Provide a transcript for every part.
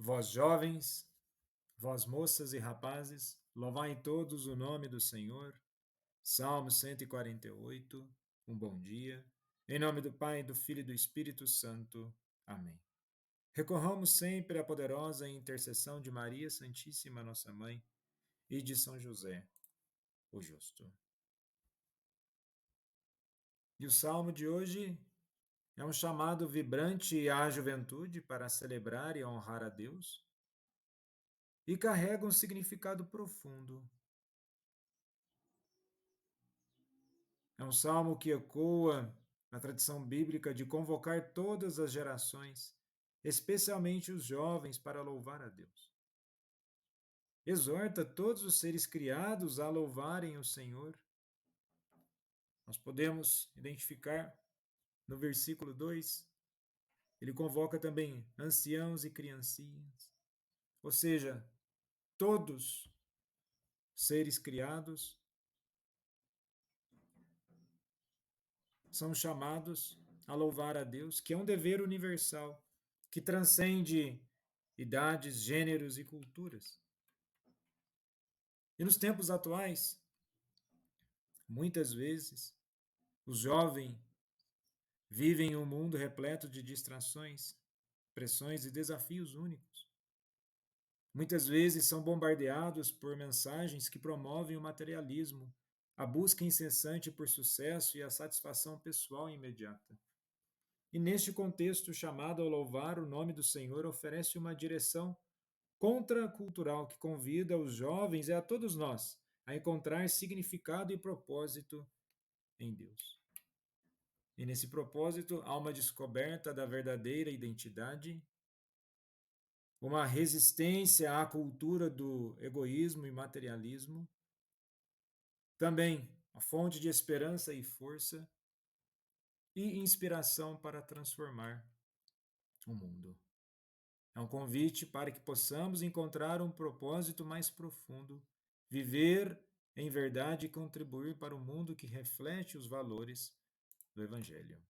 Vós jovens, vós moças e rapazes, louvai todos o nome do Senhor. Salmo 148, um bom dia. Em nome do Pai, do Filho e do Espírito Santo. Amém. Recorramos sempre à poderosa intercessão de Maria Santíssima, nossa Mãe, e de São José, o Justo. E o salmo de hoje é um chamado vibrante à juventude para celebrar e honrar a Deus e carrega um significado profundo. É um salmo que ecoa na tradição bíblica de convocar todas as gerações, especialmente os jovens, para louvar a Deus. Exorta todos os seres criados a louvarem o Senhor. Nós podemos identificar no versículo 2, ele convoca também anciãos e criancinhas, ou seja, todos seres criados são chamados a louvar a Deus, que é um dever universal, que transcende idades, gêneros e culturas. E nos tempos atuais, muitas vezes, os jovens vivem em um mundo repleto de distrações, pressões e desafios únicos. Muitas vezes são bombardeados por mensagens que promovem o materialismo, a busca incessante por sucesso e a satisfação pessoal imediata. E neste contexto, o chamado a louvar o nome do Senhor oferece uma direção contracultural que convida os jovens e a todos nós a encontrar significado e propósito em Deus. E nesse propósito há uma descoberta da verdadeira identidade, uma resistência à cultura do egoísmo e materialismo, também a fonte de esperança e força e inspiração para transformar o mundo. É um convite para que possamos encontrar um propósito mais profundo, viver em verdade e contribuir para um mundo que reflete os valores do Evangelho.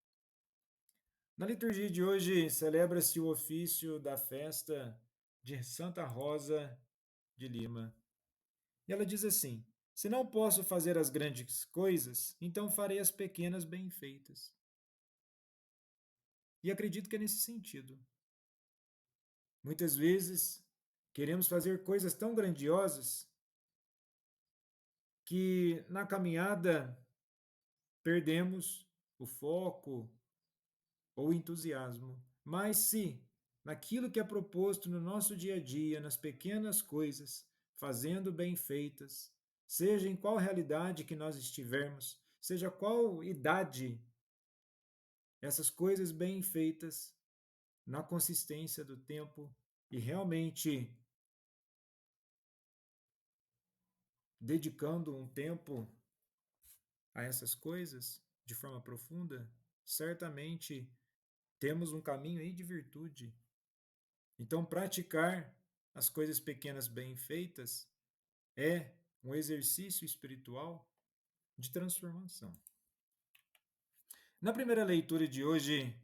Na liturgia de hoje, celebra-se o ofício da festa de Santa Rosa de Lima. E ela diz assim: se não posso fazer as grandes coisas, então farei as pequenas bem feitas. E acredito que é nesse sentido. Muitas vezes queremos fazer coisas tão grandiosas que na caminhada perdemos o foco ou o entusiasmo. Mas se naquilo que é proposto no nosso dia a dia, nas pequenas coisas, fazendo bem feitas, seja em qual realidade que nós estivermos, seja qual idade, essas coisas bem feitas, na consistência do tempo e realmente dedicando um tempo a essas coisas de forma profunda, certamente temos um caminho aí de virtude. Então, praticar as coisas pequenas bem feitas é um exercício espiritual de transformação. Na primeira leitura de hoje,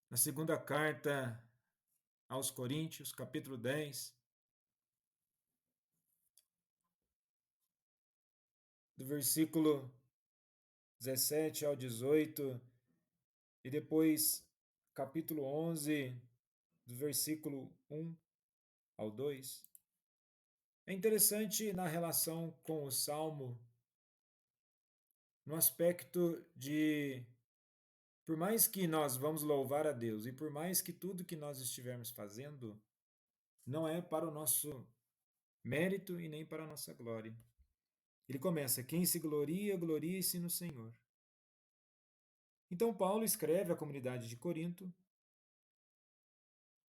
na segunda carta aos Coríntios, capítulo 10, do versículo 17 ao 18, e depois capítulo 11, do versículo 1 ao 2. É interessante na relação com o Salmo, no aspecto de, por mais que nós vamos louvar a Deus e por mais que tudo que nós estivermos fazendo não é para o nosso mérito e nem para a nossa glória. Ele começa: quem se gloria, glorie-se no Senhor. Então Paulo escreve à comunidade de Corinto,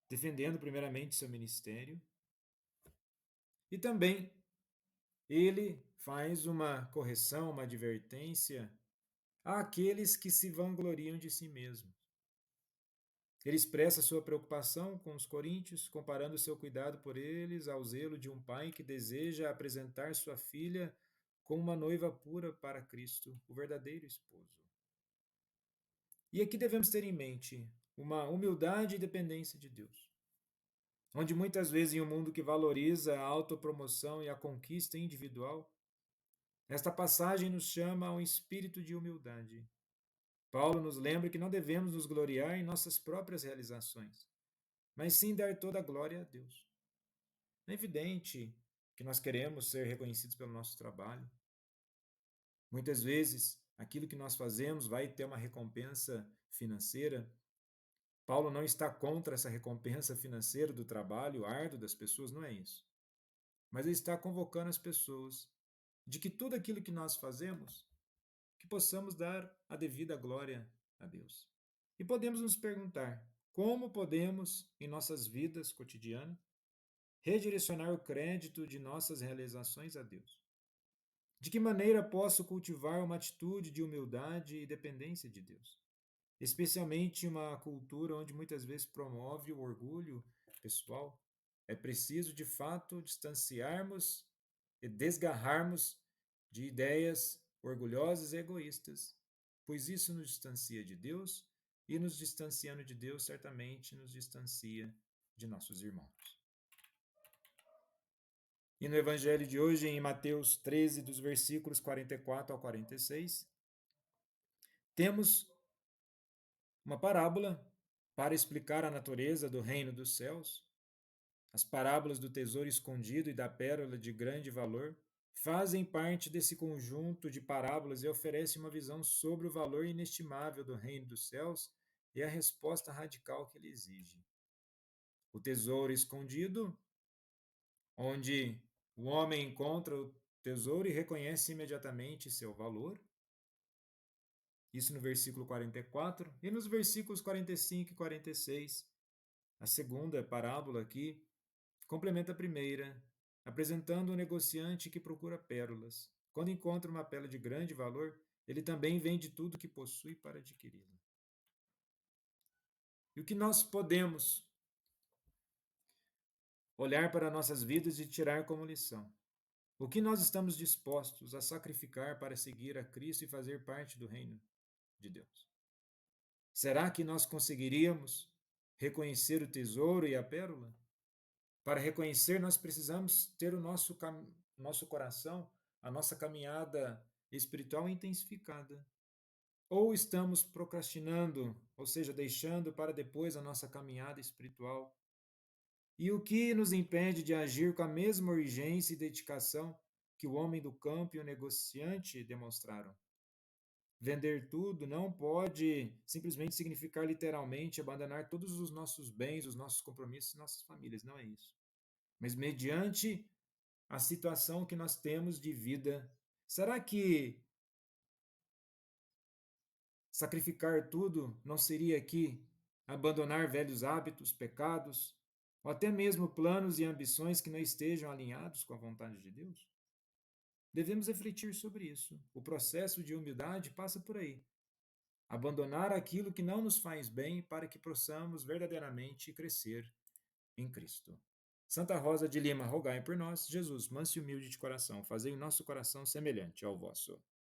defendendo primeiramente seu ministério, e também ele faz uma correção, uma advertência àqueles que se vangloriam de si mesmos. Ele expressa sua preocupação com os coríntios, comparando seu cuidado por eles ao zelo de um pai que deseja apresentar sua filha como uma noiva pura para Cristo, o verdadeiro esposo. E aqui devemos ter em mente uma humildade e dependência de Deus. onde muitas vezes em um mundo que valoriza a autopromoção e a conquista individual, esta passagem nos chama a um espírito de humildade. Paulo nos lembra que não devemos nos gloriar em nossas próprias realizações, mas sim dar toda a glória a Deus. É evidente que nós queremos ser reconhecidos pelo nosso trabalho. Muitas vezes, aquilo que nós fazemos vai ter uma recompensa financeira. Paulo não está contra essa recompensa financeira do trabalho árduo das pessoas, não é isso. Mas ele está convocando as pessoas de que tudo aquilo que nós fazemos, que possamos dar a devida glória a Deus. E podemos nos perguntar, como podemos, em nossas vidas cotidianas, redirecionar o crédito de nossas realizações a Deus? De que maneira posso cultivar uma atitude de humildade e dependência de Deus? Especialmente uma cultura onde muitas vezes promove o orgulho pessoal. É preciso, de fato, distanciarmos e desgarrarmos de ideias orgulhosas e egoístas, pois isso nos distancia de Deus e, nos distanciando de Deus, certamente nos distancia de nossos irmãos. E no Evangelho de hoje, em Mateus 13, dos versículos 44 ao 46, temos uma parábola para explicar a natureza do reino dos céus. As parábolas do tesouro escondido e da pérola de grande valor fazem parte desse conjunto de parábolas e oferecem uma visão sobre o valor inestimável do reino dos céus e a resposta radical que ele exige. O tesouro escondido, onde o homem encontra o tesouro e reconhece imediatamente seu valor. Isso no versículo 44. E nos versículos 45 e 46, a segunda parábola aqui complementa a primeira, apresentando um negociante que procura pérolas. Quando encontra uma pérola de grande valor, ele também vende tudo que possui para adquiri-la. E o que nós podemos olhar para nossas vidas e tirar como lição? O que nós estamos dispostos a sacrificar para seguir a Cristo e fazer parte do reino de Deus? Será que nós conseguiríamos reconhecer o tesouro e a pérola? Para reconhecer, nós precisamos ter o nosso coração, a nossa caminhada espiritual intensificada. Ou estamos procrastinando, ou seja, deixando para depois a nossa caminhada espiritual. E o que nos impede de agir com a mesma urgência e dedicação que o homem do campo e o negociante demonstraram? Vender tudo não pode simplesmente significar literalmente abandonar todos os nossos bens, os nossos compromissos, nossas famílias, não é isso. Mas mediante a situação que nós temos de vida, será que sacrificar tudo não seria aqui abandonar velhos hábitos, pecados, ou até mesmo planos e ambições que não estejam alinhados com a vontade de Deus? Devemos refletir sobre isso. O processo de humildade passa por aí. Abandonar aquilo que não nos faz bem para que possamos verdadeiramente crescer em Cristo. Santa Rosa de Lima, rogai por nós. Jesus, manso e humilde de coração, fazei o nosso coração semelhante ao vosso.